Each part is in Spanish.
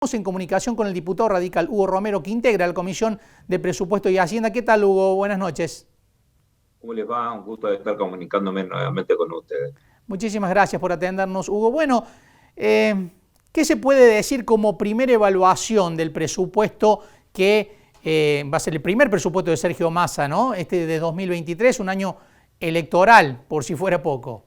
Estamos en comunicación con el diputado radical Hugo Romero, que integra la Comisión de Presupuesto y Hacienda. ¿Qué tal, Hugo? Buenas noches. ¿Cómo les va? Un gusto de estar comunicándome nuevamente con ustedes. Muchísimas gracias por atendernos, Hugo. Bueno, ¿qué se puede decir como primera evaluación del presupuesto que va a ser el primer presupuesto de Sergio Massa, ¿no? Este de 2023, un año electoral, por si fuera poco?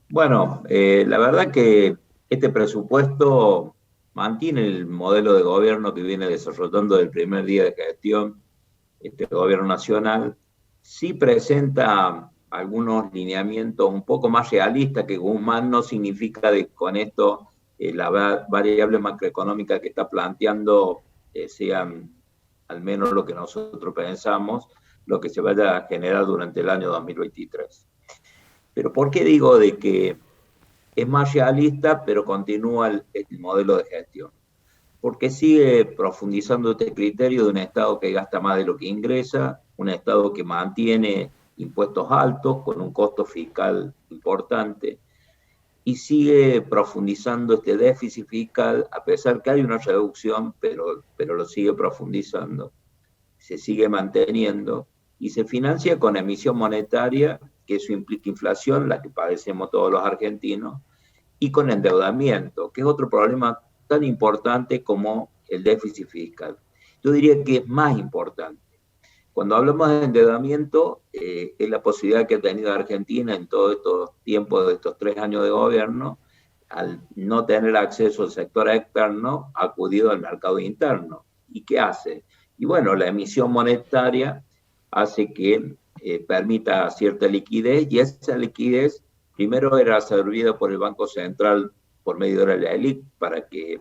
Bueno, la verdad que este presupuesto mantiene el modelo de gobierno que viene desarrollando del primer día de gestión este gobierno nacional. Sí presenta algunos lineamientos un poco más realistas, que Guzmán no significa con esto la variable macroeconómica que está planteando sean al menos lo que nosotros pensamos, lo que se vaya a generar durante el año 2023. Pero ¿por qué digo de que es más realista, pero continúa el modelo de gestión? Porque sigue profundizando este criterio de un Estado que gasta más de lo que ingresa, un Estado que mantiene impuestos altos con un costo fiscal importante, y sigue profundizando este déficit fiscal, a pesar que hay una reducción, pero lo sigue profundizando, se sigue manteniendo, y se financia con emisión monetaria, que eso implica inflación, la que padecemos todos los argentinos, y con endeudamiento, que es otro problema tan importante como el déficit fiscal. Yo diría que es más importante. Cuando hablamos de endeudamiento, es la posibilidad que ha tenido Argentina en todos estos tiempos de estos 3 años de gobierno, al no tener acceso al sector externo, ha acudido al mercado interno. ¿Y qué hace? Y bueno, la emisión monetaria hace que permita cierta liquidez, y esa liquidez primero era servida por el Banco Central por medio de la ELIC para que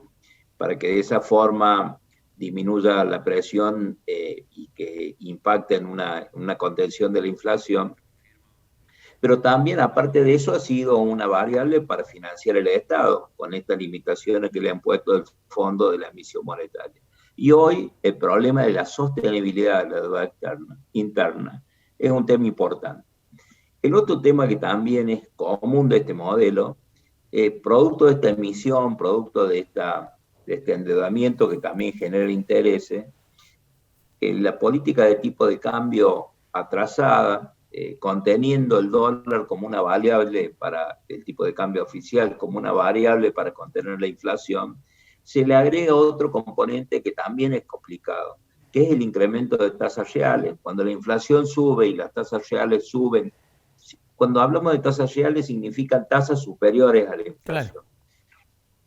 de esa forma disminuya la presión y que impacte en una contención de la inflación. Pero también, aparte de eso, ha sido una variable para financiar el Estado, con estas limitaciones que le han puesto el fondo de la emisión monetaria. Y hoy el problema de la sostenibilidad de la deuda interna es un tema importante. El otro tema que también es común de este modelo, producto de esta emisión, producto de este endeudamiento que también genera intereses, la política de tipo de cambio atrasada, conteniendo el dólar como una variable para el tipo de cambio oficial, como una variable para contener la inflación, se le agrega otro componente que también es complicado, que es el incremento de tasas reales. Cuando la inflación sube y las tasas reales suben, cuando hablamos de tasas reales significan tasas superiores a la Claro. inflación.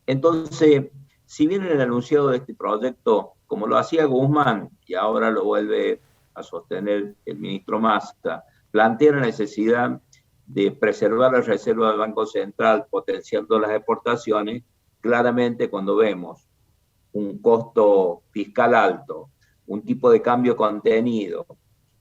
Entonces, si bien el enunciado de este proyecto, como lo hacía Guzmán, y ahora lo vuelve a sostener el ministro Massa, plantea la necesidad de preservar la reserva del Banco Central, potenciando las exportaciones, claramente cuando vemos un costo fiscal alto, un tipo de cambio contenido,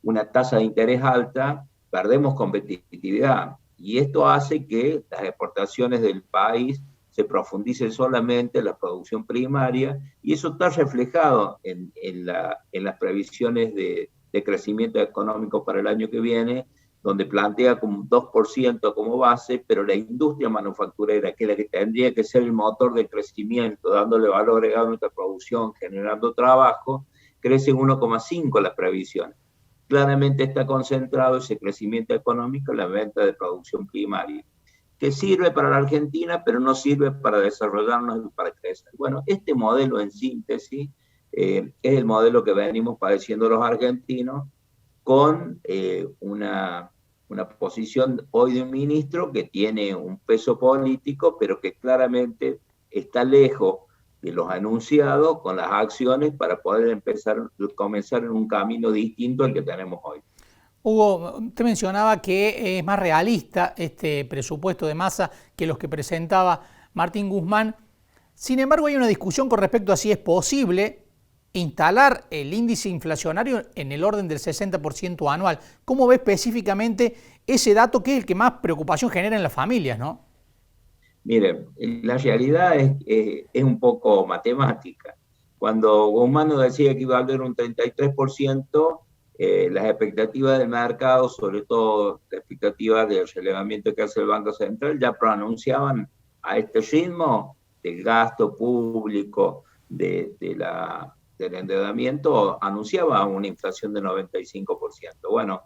una tasa de interés alta, perdemos competitividad. Y esto hace que las exportaciones del país se profundice solamente en la producción primaria, y eso está reflejado en las previsiones de crecimiento económico para el año que viene, donde plantea como un 2% como base, pero la industria manufacturera, que es la que tendría que ser el motor del crecimiento, dándole valor agregado a nuestra producción, generando trabajo, crece en 1,5 las previsiones. Claramente está concentrado ese crecimiento económico en la venta de producción primaria, que sirve para la Argentina, pero no sirve para desarrollarnos y para crecer. Bueno, este modelo en síntesis es el modelo que venimos padeciendo los argentinos, con una posición hoy de un ministro que tiene un peso político, pero que claramente está lejos de los anunciados con las acciones para poder comenzar en un camino distinto al que tenemos hoy. Hugo, usted mencionaba que es más realista este presupuesto de Massa que los que presentaba Martín Guzmán. Sin embargo, hay una discusión con respecto a si es posible instalar el índice inflacionario en el orden del 60% anual. ¿Cómo ve específicamente ese dato que es el que más preocupación genera en las familias, no? Miren, la realidad es un poco matemática. Cuando Guzmán nos decía que iba a haber un 33%, las expectativas del mercado, sobre todo la expectativa del relevamiento que hace el Banco Central, ya pronunciaban a este ritmo. del gasto público, del endeudamiento, anunciaba una inflación de 95%. Bueno,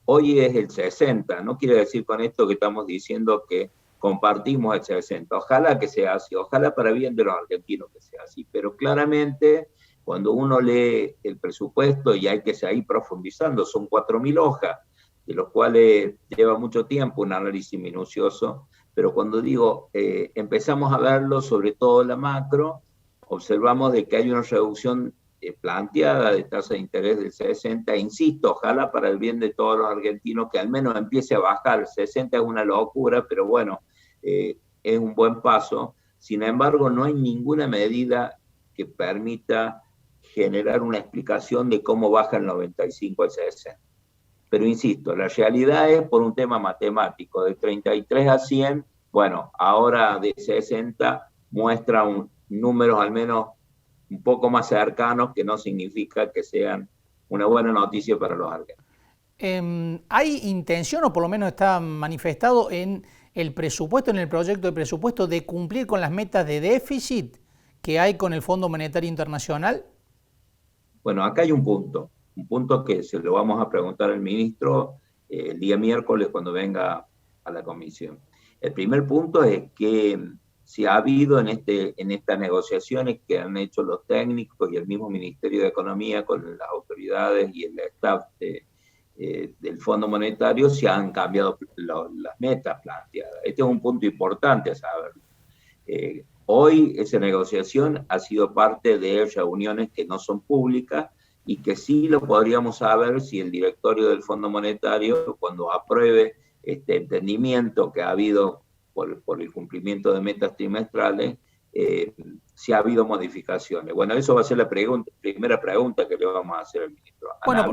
hoy es el 60%. No quiere decir con esto que estamos diciendo que compartimos el 60%. Ojalá que sea así, ojalá para bien de los argentinos que sea así, pero claramente cuando uno lee el presupuesto, y hay que seguir profundizando, son 4.000 hojas, de los cuales lleva mucho tiempo un análisis minucioso, pero cuando digo, empezamos a verlo, sobre todo la macro, observamos de que hay una reducción planteada de tasa de interés del 60%, insisto, ojalá para el bien de todos los argentinos que al menos empiece a bajar. El 60% es una locura, pero bueno, es un buen paso. Sin embargo, no hay ninguna medida que permita generar una explicación de cómo baja el 95 al 60. Pero insisto, la realidad es por un tema matemático, de 33 a 100, bueno, ahora de 60 muestra números al menos un poco más cercanos, que no significa que sean una buena noticia para los argentinos. ¿Hay intención, o por lo menos está manifestado en el presupuesto, en el proyecto de presupuesto, de cumplir con las metas de déficit que hay con el Fondo Monetario Internacional? Bueno, acá hay un punto que se lo vamos a preguntar al ministro el día miércoles cuando venga a la comisión. El primer punto es que si ha habido en estas negociaciones que han hecho los técnicos y el mismo Ministerio de Economía con las autoridades y el staff del Fondo Monetario, se han cambiado las metas planteadas. Este es un punto importante a saber. Hoy esa negociación ha sido parte de reuniones que no son públicas y que sí lo podríamos saber si el directorio del Fondo Monetario, cuando apruebe este entendimiento que ha habido por el cumplimiento de metas trimestrales, si ha habido modificaciones. Bueno, eso va a ser la primera pregunta que le vamos a hacer al ministro. Bueno,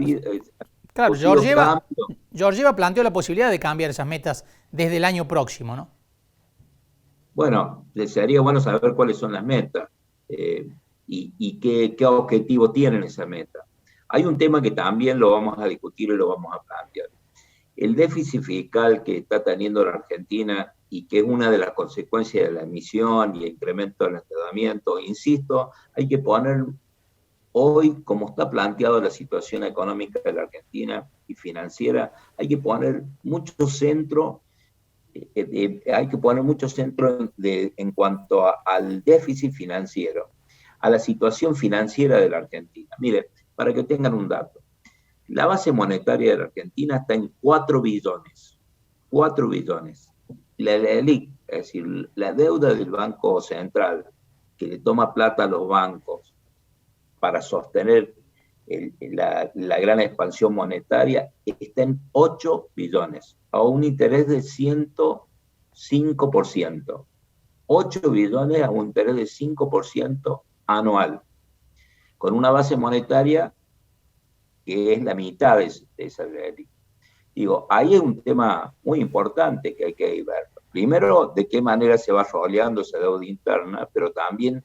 claro, Georgieva planteó la posibilidad de cambiar esas metas desde el año próximo, ¿no? Bueno, sería bueno saber cuáles son las metas y qué objetivo tienen esa meta. Hay un tema que también lo vamos a discutir y lo vamos a plantear. El déficit fiscal que está teniendo la Argentina y que es una de las consecuencias de la emisión y el incremento del endeudamiento, insisto, hay que poner hoy, como está planteada la situación económica de la Argentina y financiera, hay que poner mucho centro. Hay que poner mucho centro en cuanto al déficit financiero, a la situación financiera de la Argentina. Mire, para que tengan un dato, la base monetaria de la Argentina está en 4 billones. 4 billones. La LELIQ, es decir, la deuda del Banco Central, que le toma plata a los bancos para sostener la gran expansión monetaria, está en 8 billones, a un interés de 105%. 8 billones a un interés de 5% anual, con una base monetaria que es la mitad de esa ley. Digo, ahí hay un tema muy importante que hay que ver. Primero, de qué manera se va roleando esa deuda interna, pero también,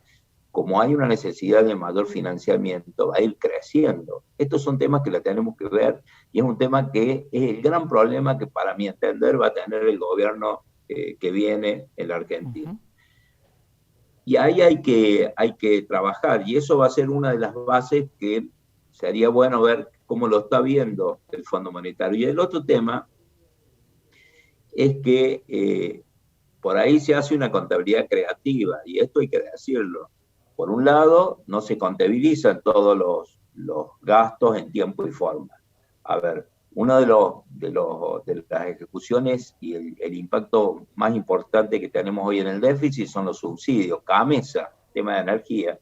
como hay una necesidad de mayor financiamiento, va a ir creciendo. Estos son temas que la tenemos que ver, y es un tema que es el gran problema que, para mi entender, va a tener el gobierno que viene en la Argentina. Uh-huh. Y ahí hay que trabajar, y eso va a ser una de las bases que sería bueno ver cómo lo está viendo el Fondo Monetario. Y el otro tema es que por ahí se hace una contabilidad creativa, y esto hay que decirlo. Por un lado, no se contabilizan todos los gastos en tiempo y forma. A ver, una de las ejecuciones y el impacto más importante que tenemos hoy en el déficit son los subsidios. CAMESA, tema de energía.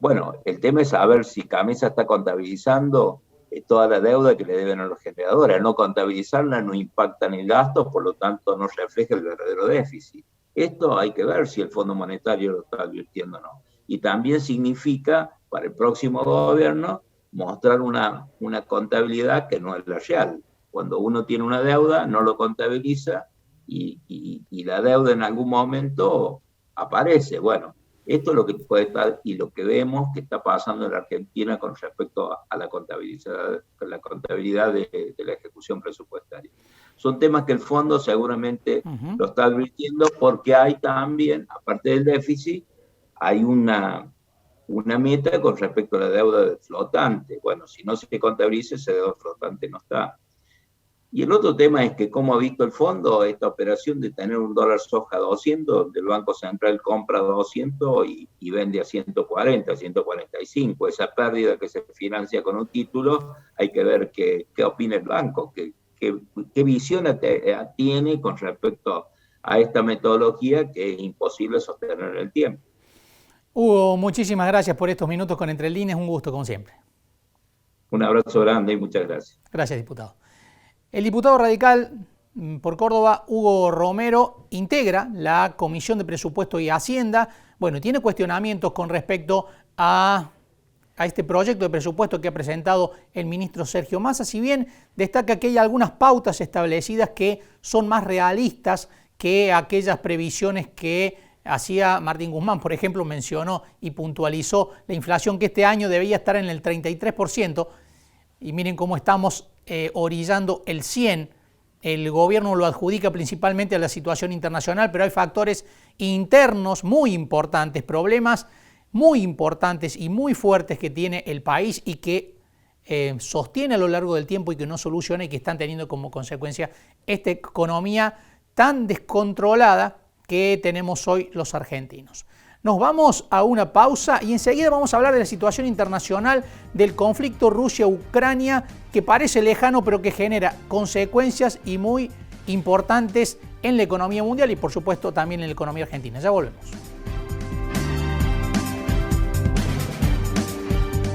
Bueno, el tema es saber si CAMESA está contabilizando toda la deuda que le deben a los generadores. Al no contabilizarla no impacta en el gasto, por lo tanto no refleja el verdadero déficit. Esto hay que ver si el Fondo Monetario lo está advirtiendo o no. Y también significa para el próximo gobierno mostrar una contabilidad que no es la real. Cuando uno tiene una deuda, no lo contabiliza y la deuda en algún momento aparece. Bueno, Esto es lo que puede estar y lo que vemos que está pasando en la Argentina con respecto a la contabilidad de la ejecución presupuestaria. Son temas que el fondo seguramente lo está advirtiendo porque hay también, aparte del déficit, hay una meta con respecto a la deuda flotante. Bueno, si no se contabiliza, ese deuda flotante no está. Y el otro tema es que, como ha visto el fondo, esta operación de tener un dólar soja a 200, donde el Banco Central compra 200 y vende a 140, 145, esa pérdida que se financia con un título, hay que ver qué opina el banco, qué visión tiene con respecto a esta metodología que es imposible sostener en el tiempo. Hugo, muchísimas gracias por estos minutos con Entre Líneas, un gusto como siempre. Un abrazo grande y muchas gracias. Gracias, diputado. El diputado radical por Córdoba, Hugo Romero, integra la Comisión de Presupuesto y Hacienda. Bueno, tiene cuestionamientos con respecto a este proyecto de presupuesto que ha presentado el ministro Sergio Massa, si bien destaca que hay algunas pautas establecidas que son más realistas que aquellas previsiones que hacía Martín Guzmán. Por ejemplo, mencionó y puntualizó la inflación que este año debía estar en el 33%, y miren cómo estamos orillando el 100%. El gobierno lo adjudica principalmente a la situación internacional, pero hay factores internos muy importantes, problemas muy importantes y muy fuertes que tiene el país y que sostiene a lo largo del tiempo y que no soluciona y que están teniendo como consecuencia esta economía tan descontrolada que tenemos hoy los argentinos. Nos vamos a una pausa y enseguida vamos a hablar de la situación internacional del conflicto Rusia-Ucrania, que parece lejano pero que genera consecuencias y muy importantes en la economía mundial y por supuesto también en la economía argentina. Ya volvemos.